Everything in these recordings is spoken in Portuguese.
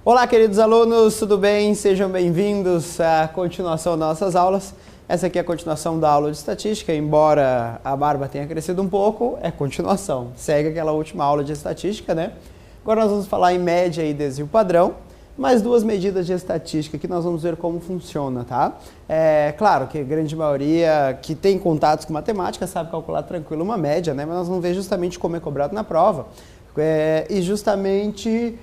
Olá, queridos alunos, tudo bem? Sejam bem-vindos à continuação das nossas aulas. Essa aqui é a continuação da aula de estatística, embora a barba tenha crescido um pouco, é continuação. Segue aquela última aula de estatística, né? Agora nós vamos falar em média e desvio padrão, mais duas medidas de estatística que nós vamos ver como funciona, tá? É claro que a grande maioria que tem contatos com matemática sabe calcular tranquilo uma média, né? Mas nós vamos ver justamente como é cobrado na prova e justamente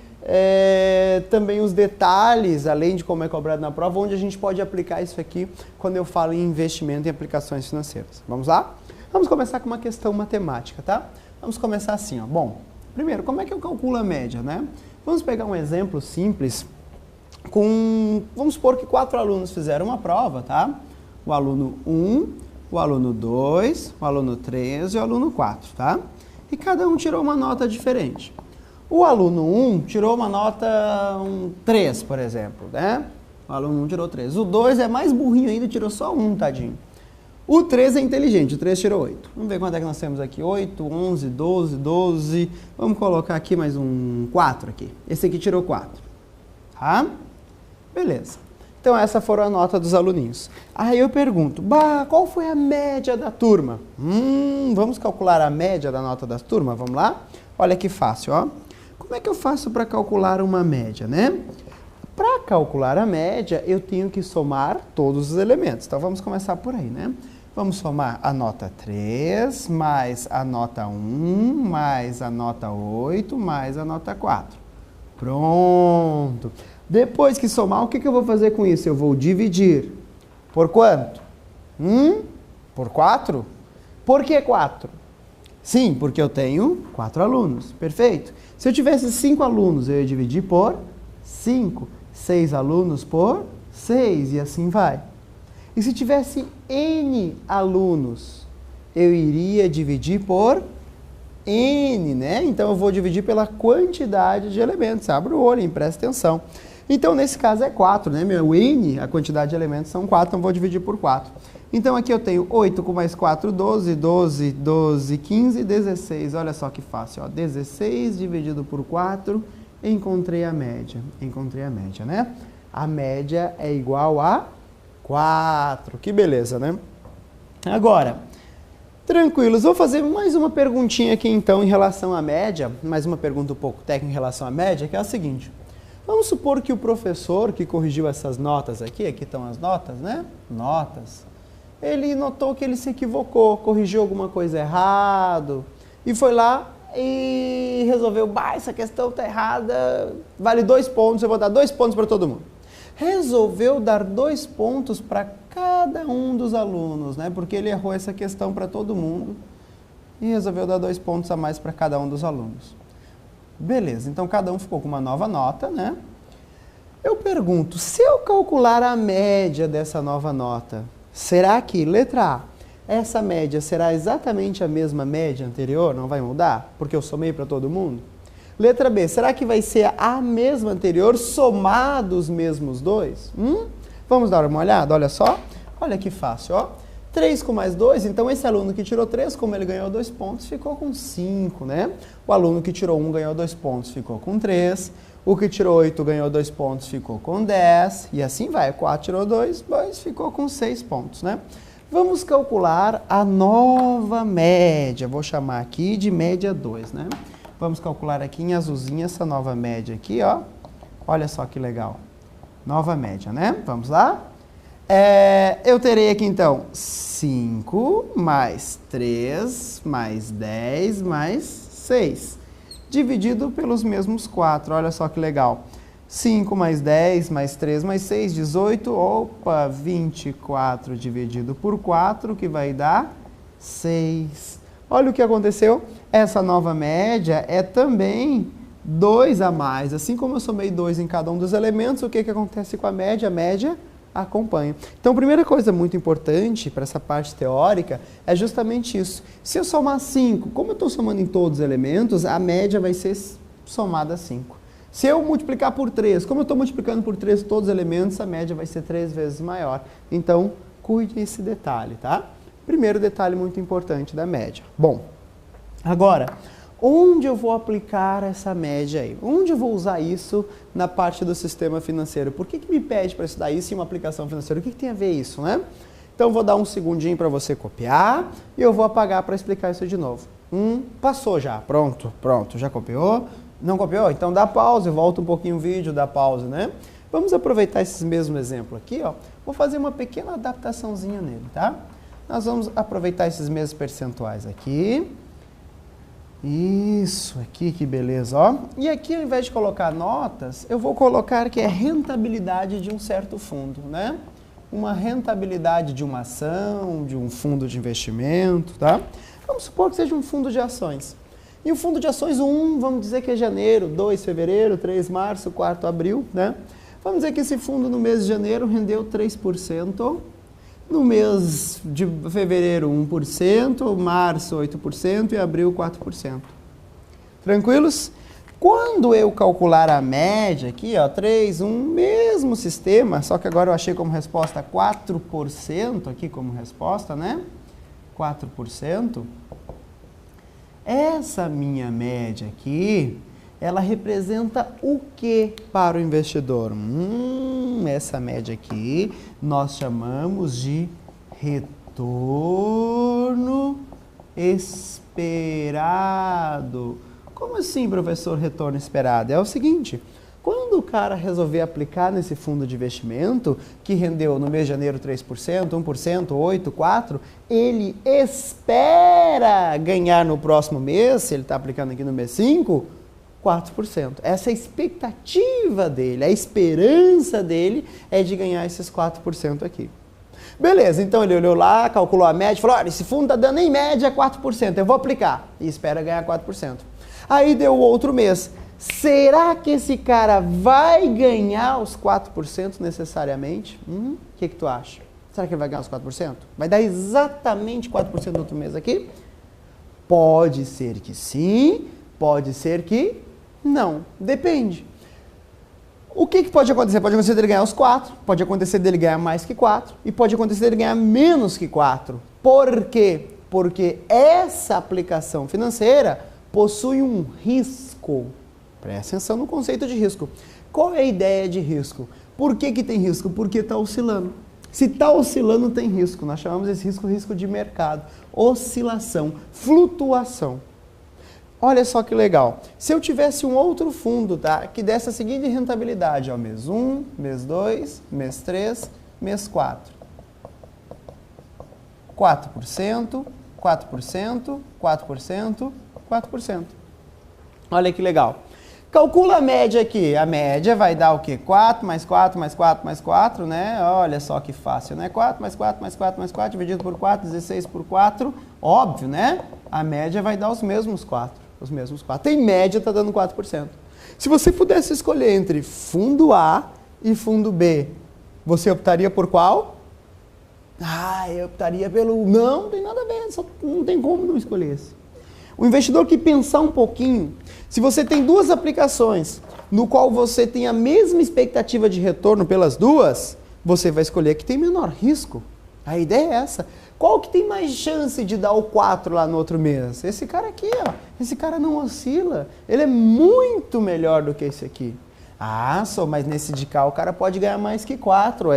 também os detalhes, além de como é cobrado na prova, onde a gente pode aplicar isso aqui quando eu falo em investimento em aplicações financeiras. Vamos lá? Vamos começar com uma questão matemática, tá? Vamos começar assim, ó. Bom, primeiro, como é que eu calculo a média, né? Vamos pegar um exemplo simples vamos supor que 4 alunos fizeram uma prova, tá? O aluno 1, o aluno 2, o aluno 3 e o aluno 4, tá? E cada um tirou uma nota diferente. O aluno 1 tirou uma nota 3, por exemplo, né? O aluno 1 tirou 3. O 2 é mais burrinho ainda, tirou só 1, tadinho. O 3 é inteligente, o 3 tirou 8. Vamos ver quanto é que nós temos aqui. 8, 11, 12, 12. Vamos colocar aqui mais um 4 aqui. Esse aqui tirou 4. Tá? Beleza. Então essa foram a nota dos aluninhos. Aí eu pergunto, qual foi a média da turma? Vamos calcular a média da nota da turma? Vamos lá? Olha que fácil, ó. Como é que eu faço para calcular uma média, né? Para calcular a média, eu tenho que somar todos os elementos. Então, vamos começar por aí, né? Vamos somar a nota 3, mais a nota 1, mais a nota 8, mais a nota 4. Pronto! Depois que somar, o que eu vou fazer com isso? Eu vou dividir. Por quanto? Por 4? Por que 4? Sim, porque eu tenho 4 alunos. Perfeito. Se eu tivesse 5 alunos, eu ia dividir por 5. 6 alunos por 6 e assim vai. E se tivesse N alunos, eu iria dividir por N, né? Então eu vou dividir pela quantidade de elementos. Abre o olho e presta atenção. Então nesse caso é 4, né? Meu N, a quantidade de elementos são 4, então eu vou dividir por 4. Então aqui eu tenho 8 com mais 4, 12, 12, 12, 15, 16. Olha só que fácil, ó. 16 dividido por 4, encontrei a média. Encontrei a média, né? A média é igual a 4. Que beleza, né? Agora, tranquilos, vou fazer mais uma perguntinha aqui então em relação à média. Mais uma pergunta um pouco técnica em relação à média, que é a seguinte. Vamos supor que o professor que corrigiu essas notas aqui estão as notas, né? Notas. Ele notou que ele se equivocou, corrigiu alguma coisa errado e foi lá e resolveu, essa questão está errada, vale 2 pontos, eu vou dar 2 pontos para todo mundo. Resolveu dar 2 pontos para cada um dos alunos, né? Porque ele errou essa questão para todo mundo e resolveu dar 2 pontos a mais para cada um dos alunos. Beleza, então cada um ficou com uma nova nota, né? Eu pergunto, se eu calcular a média dessa nova nota, será que, letra A, essa média será exatamente a mesma média anterior? Não vai mudar? Porque eu somei para todo mundo? Letra B, será que vai ser a mesma anterior somado os mesmos 2? Vamos dar uma olhada? Olha só. Olha que fácil, ó. 3 com mais 2, então esse aluno que tirou 3, como ele ganhou 2 pontos, ficou com 5, né? O aluno que tirou 1 ganhou 2 pontos, ficou com 3. O que tirou 8 ganhou 2 pontos, ficou com 10. E assim vai. 4 tirou 2, ficou com 6 pontos, né? Vamos calcular a nova média. Vou chamar aqui de média 2, né? Vamos calcular aqui em azulzinho essa nova média aqui, ó. Olha só que legal. Nova média, né? Vamos lá? Eu terei aqui, então, 5 mais 3 mais 10 mais 6. Dividido pelos mesmos 4. Olha só que legal. 5 mais 10 mais 3 mais 6, 18. Opa, 24 dividido por 4, que vai dar 6. Olha o que aconteceu. Essa nova média é também 2 a mais. Assim como eu somei 2 em cada um dos elementos, o que acontece com a média? A média acompanha. Então, a primeira coisa muito importante para essa parte teórica é justamente isso. Se eu somar 5, como eu estou somando em todos os elementos, a média vai ser somada a 5. Se eu multiplicar por 3, como eu estou multiplicando por 3 todos os elementos, a média vai ser 3 vezes maior. Então, cuide desse detalhe, tá? Primeiro detalhe muito importante da média. Bom, agora, Onde eu vou aplicar essa média aí? Onde eu vou usar isso na parte do sistema financeiro? Por que me pede para estudar isso em uma aplicação financeira? O que tem a ver isso, né? Então, eu vou dar um segundinho para você copiar e eu vou apagar para explicar isso de novo. Passou já. Pronto. Já copiou? Não copiou? Então, dá pausa, volta um pouquinho o vídeo, dá pausa, né? Vamos aproveitar esse mesmo exemplo aqui, ó. Vou fazer uma pequena adaptaçãozinha nele, tá? Nós vamos aproveitar esses mesmos percentuais aqui. Isso, aqui, que beleza, ó. E aqui, ao invés de colocar notas, eu vou colocar que é rentabilidade de um certo fundo, né? Uma rentabilidade de uma ação, de um fundo de investimento, tá? Vamos supor que seja um fundo de ações. E o fundo de ações, vamos dizer que é janeiro, 2 fevereiro, 3 março, 4 abril, né? Vamos dizer que esse fundo no mês de janeiro rendeu 3%, no mês de fevereiro 1%, março 8% e abril 4%. Tranquilos? Quando eu calcular a média aqui, ó, 3, 1, mesmo sistema, só que agora eu achei como resposta 4% aqui como resposta, né? 4%. Essa minha média aqui, ela representa o que para o investidor? Essa média aqui nós chamamos de retorno esperado. Como assim, professor, retorno esperado? É o seguinte, quando o cara resolver aplicar nesse fundo de investimento, que rendeu no mês de janeiro 3%, 1%, 8%, 4%, ele espera ganhar no próximo mês, se ele está aplicando aqui no mês 5%, 4%. Essa é a expectativa dele, a esperança dele é de ganhar esses 4% aqui. Beleza, então ele olhou lá, calculou a média, falou, olha, esse fundo está dando em média 4%, eu vou aplicar. E espera ganhar 4%. Aí deu o outro mês. Será que esse cara vai ganhar os 4% necessariamente? O que tu acha? Será que ele vai ganhar os 4%? Vai dar exatamente 4% no outro mês aqui? Pode ser que sim, pode ser que não. Depende. O que pode acontecer? Pode acontecer dele ganhar os 4, pode acontecer dele ganhar mais que 4 e pode acontecer dele ganhar menos que 4. Por quê? Porque essa aplicação financeira possui um risco. Presta atenção no conceito de risco. Qual é a ideia de risco? Por que tem risco? Porque está oscilando. Se está oscilando, tem risco. Nós chamamos esse risco de mercado. Oscilação, flutuação. Olha só que legal. Se eu tivesse um outro fundo, tá, que desse a seguinte rentabilidade, ó, mês 1, mês 2, mês 3, mês 4. 4%, 4%, 4%, 4%. Olha que legal. Calcula a média aqui. A média vai dar o quê? 4 mais 4 mais 4 mais 4, né? Olha só que fácil, né? 4 mais 4 mais 4 mais 4 dividido por 4, 16 por 4. Óbvio, né? A média vai dar os mesmos 4. Os mesmos 4. Em média está dando 4%. Se você pudesse escolher entre fundo A e fundo B, você optaria por qual? Eu optaria pelo... Não tem nada a ver, só não tem como não escolher esse. O investidor que pensar um pouquinho, se você tem duas aplicações, no qual você tem a mesma expectativa de retorno pelas duas, você vai escolher a que tem menor risco. A ideia é essa. Qual que tem mais chance de dar o 4 lá no outro mês? Esse cara aqui, ó. Esse cara não oscila. Ele é muito melhor do que esse aqui. Mas nesse de cá o cara pode ganhar mais que 4.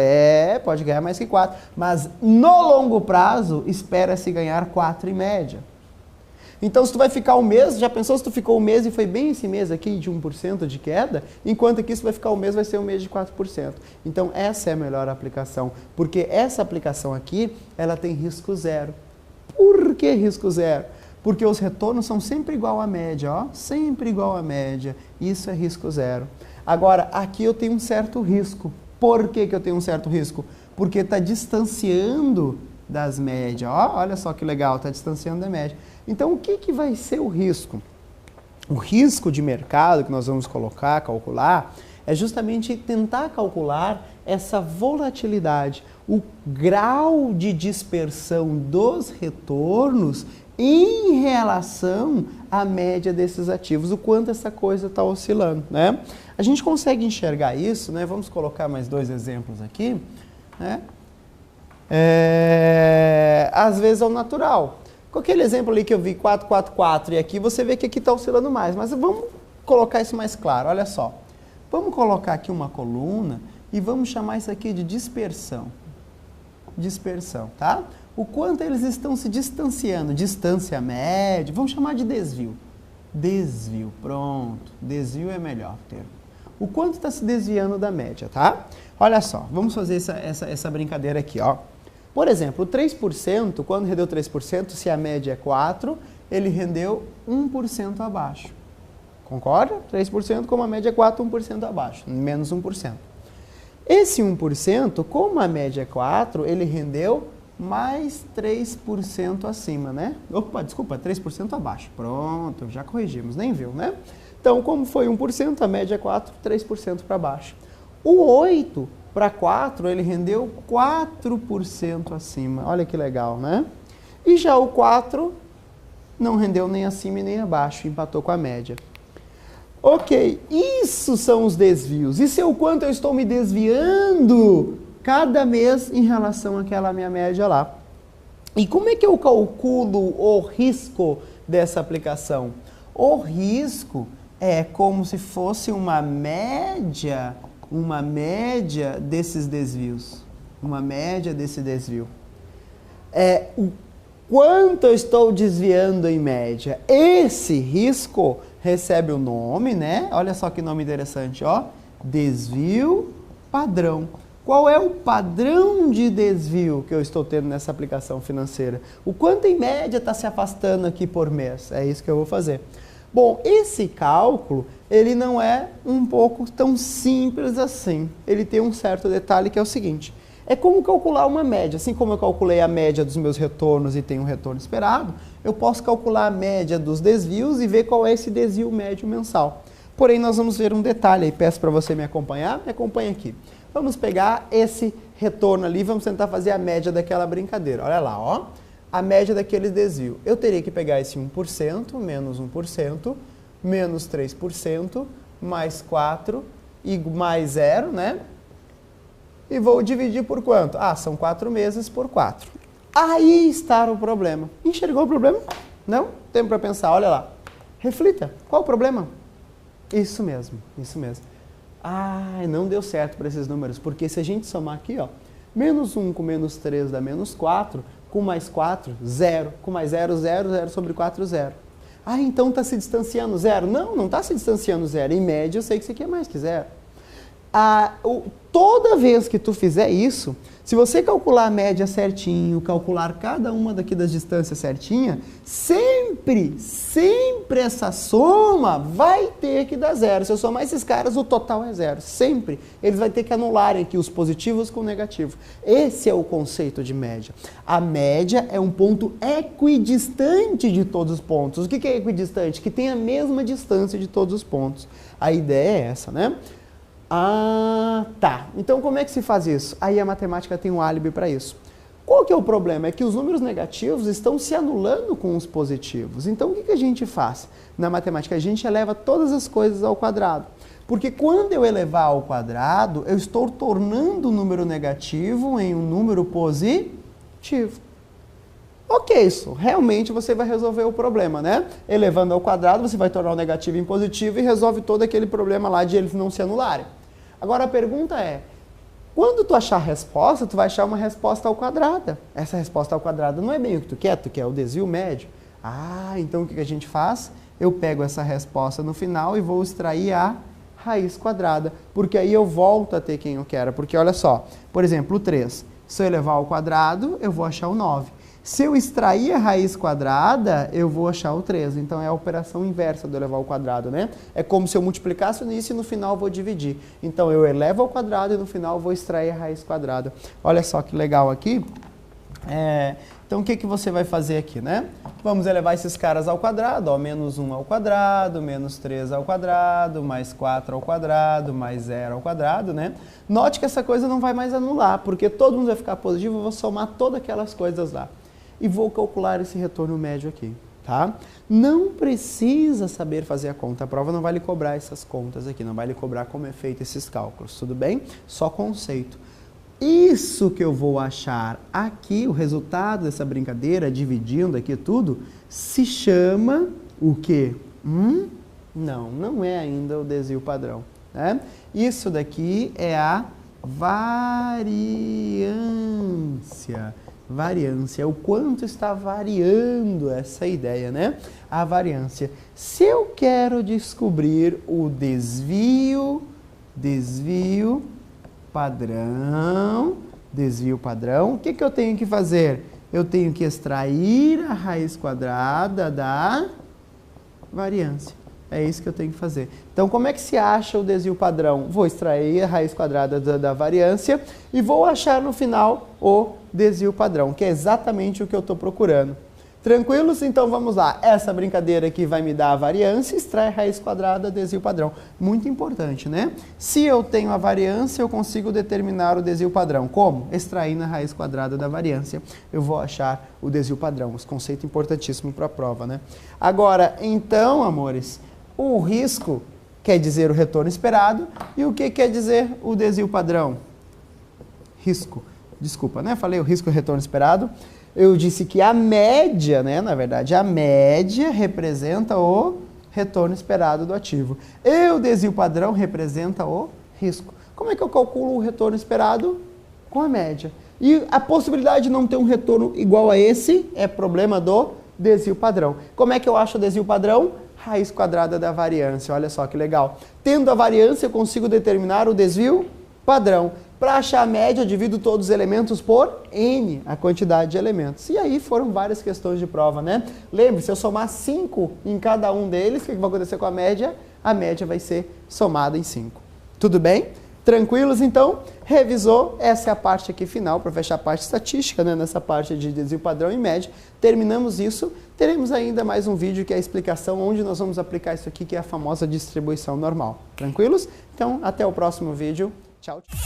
Pode ganhar mais que 4. Mas no longo prazo, espera-se ganhar 4 em média. Então, se tu vai ficar um mês, já pensou se tu ficou um mês e foi bem esse mês aqui de 1% de queda? Enquanto aqui, se vai ficar um mês, vai ser um mês de 4%. Então, essa é a melhor aplicação, porque essa aplicação aqui, ela tem risco zero. Por que risco zero? Porque os retornos são sempre igual à média, ó, sempre igual à média. Isso é risco zero. Agora, aqui eu tenho um certo risco. Por que eu tenho um certo risco? Porque está distanciando das médias. Ó, olha só que legal, está distanciando da média. Então, o que vai ser o risco? O risco de mercado que nós vamos calcular, é justamente tentar calcular essa volatilidade, o grau de dispersão dos retornos em relação à média desses ativos, o quanto essa coisa está oscilando, né? A gente consegue enxergar isso, né? Vamos colocar mais 2 exemplos aqui, né? Às vezes é o natural. Com aquele exemplo ali que eu vi, 4, 4, 4, e aqui você vê que aqui está oscilando mais, mas vamos colocar isso mais claro, olha só. Vamos colocar aqui uma coluna e vamos chamar isso aqui de dispersão. Dispersão, tá? O quanto eles estão se distanciando, distância média, vamos chamar de desvio. Desvio, pronto, desvio é melhor termo. O quanto está se desviando da média, tá? Olha só, vamos fazer essa brincadeira aqui, ó. Por exemplo, 3%, quando rendeu 3%, se a média é 4, ele rendeu 1% abaixo. Concorda? 3%, como a média é 4, 1% abaixo, menos 1%. Esse 1%, como a média é 4, ele rendeu mais 3% acima, né? Opa, desculpa, 3% abaixo. Pronto, já corrigimos, nem viu, né? Então, como foi 1%, a média é 4, 3% para baixo. O 8 para 4, ele rendeu 4% acima. Olha que legal, né? E já o 4 não rendeu nem acima e nem abaixo, empatou com a média. Ok, isso são os desvios. Isso é o quanto eu estou me desviando cada mês em relação àquela minha média lá. E como é que eu calculo o risco dessa aplicação? O risco é como se fosse uma média desses desvios. Uma média desse desvio. É o quanto eu estou desviando em média. Esse risco recebe o nome, né? Olha só que nome interessante, ó. Desvio padrão. Qual é o padrão de desvio que eu estou tendo nessa aplicação financeira? O quanto em média está se afastando aqui por mês? É isso que eu vou fazer. Bom, esse cálculo, ele não é um pouco tão simples assim. Ele tem um certo detalhe que é o seguinte. É como calcular uma média. Assim como eu calculei a média dos meus retornos e tenho um retorno esperado, eu posso calcular a média dos desvios e ver qual é esse desvio médio mensal. Porém, nós vamos ver um detalhe aí. Peço para você me acompanhar. Me acompanhe aqui. Vamos pegar esse retorno ali, vamos tentar fazer a média daquela brincadeira. Olha lá, ó, a média daquele desvio. Eu teria que pegar esse 1%, menos 1%, menos 3%, mais 4 e mais 0, né? E vou dividir por quanto? Ah, são 4 meses por 4. Aí está o problema. Enxergou o problema? Não? Tempo para pensar, olha lá. Reflita, qual o problema? Isso mesmo, isso mesmo. Ah, não deu certo para esses números, porque se a gente somar aqui, ó, menos 1 com menos 3 dá menos 4, com mais 4, 0, com mais 0, 0, 0 sobre 4, 0. Ah, então está se distanciando 0? Não, não está se distanciando 0. Em média, eu sei que isso aqui é mais que 0. Toda vez que tu fizer isso, se você calcular a média certinho, calcular cada uma daqui das distâncias certinha, sempre essa soma vai ter que dar 0. Se eu somar esses caras, o total é 0. Sempre. Eles vão ter que anular aqui os positivos com o negativo. Esse é o conceito de média. A média é um ponto equidistante de todos os pontos. O que é equidistante? Que tem a mesma distância de todos os pontos. A ideia é essa, né? Ah, tá. Então, como é que se faz isso? Aí a matemática tem um álibi para isso. Qual que é o problema? É que os números negativos estão se anulando com os positivos. Então, o que a gente faz? Na matemática, a gente eleva todas as coisas ao quadrado. Porque quando eu elevar ao quadrado, eu estou tornando o número negativo em um número positivo. Ok, isso. Realmente você vai resolver o problema, né? Elevando ao quadrado, você vai tornar o negativo em positivo e resolve todo aquele problema lá de eles não se anularem. Agora a pergunta é, quando tu achar a resposta, tu vai achar uma resposta ao quadrado. Essa resposta ao quadrado não é bem o que tu quer o desvio médio. Ah, então o que a gente faz? Eu pego essa resposta no final e vou extrair a raiz quadrada, porque aí eu volto a ter quem eu quero. Porque olha só, por exemplo, o 3, se eu elevar ao quadrado, eu vou achar o 9. Se eu extrair a raiz quadrada, eu vou achar o 3. Então, é a operação inversa do elevar ao quadrado, né? É como se eu multiplicasse nisso e no final vou dividir. Então, eu elevo ao quadrado e no final vou extrair a raiz quadrada. Olha só que legal aqui. Então, o que você vai fazer aqui, né? Vamos elevar esses caras ao quadrado, ó, menos 1 ao quadrado, menos 3 ao quadrado, mais 4 ao quadrado, mais 0 ao quadrado, né? Note que essa coisa não vai mais anular, porque todo mundo vai ficar positivo, eu vou somar todas aquelas coisas lá. E vou calcular esse retorno médio aqui, tá? Não precisa saber fazer a conta, a prova não vai lhe cobrar essas contas aqui, não vai lhe cobrar como é feito esses cálculos, tudo bem? Só conceito. Isso que eu vou achar aqui, o resultado dessa brincadeira, dividindo aqui tudo, se chama o quê? Não é ainda o desvio padrão, né? Isso daqui é a variância. Variância, o quanto está variando essa ideia, né? A variância. Se eu quero descobrir o desvio padrão, o que eu tenho que fazer? Eu tenho que extrair a raiz quadrada da variância. É isso que eu tenho que fazer. Então, como é que se acha o desvio padrão? Vou extrair a raiz quadrada da variância e vou achar no final o desvio padrão, que é exatamente o que eu estou procurando. Tranquilos? Então, vamos lá. Essa brincadeira aqui vai me dar a variância, extrai a raiz quadrada, desvio padrão. Muito importante, né? Se eu tenho a variância, eu consigo determinar o desvio padrão. Como? Extraindo a raiz quadrada da variância, eu vou achar o desvio padrão. Esse conceito importantíssimo para a prova, né? Agora, então, amores, o risco quer dizer o retorno esperado. E o que quer dizer o desvio padrão? Risco. Desculpa, né? Falei o risco e o retorno esperado. Eu disse que a média, né? Na verdade, a média representa o retorno esperado do ativo. E o desvio padrão representa o risco. Como é que eu calculo o retorno esperado? Com a média. E a possibilidade de não ter um retorno igual a esse é problema do desvio padrão. Como é que eu acho o desvio padrão? Raiz quadrada da variância. Olha só que legal. Tendo a variância, eu consigo determinar o desvio padrão. Para achar a média, eu divido todos os elementos por N, a quantidade de elementos. E aí foram várias questões de prova, né? Lembre-se, se eu somar 5 em cada um deles, o que vai acontecer com a média? A média vai ser somada em 5. Tudo bem? Tranquilos, então? Revisou? Essa é a parte aqui final, para fechar a parte estatística, né? Nessa parte de desvio padrão e média. Terminamos isso. Teremos ainda mais um vídeo que é a explicação onde nós vamos aplicar isso aqui, que é a famosa distribuição normal. Tranquilos? Então, até o próximo vídeo. Tchau, tchau.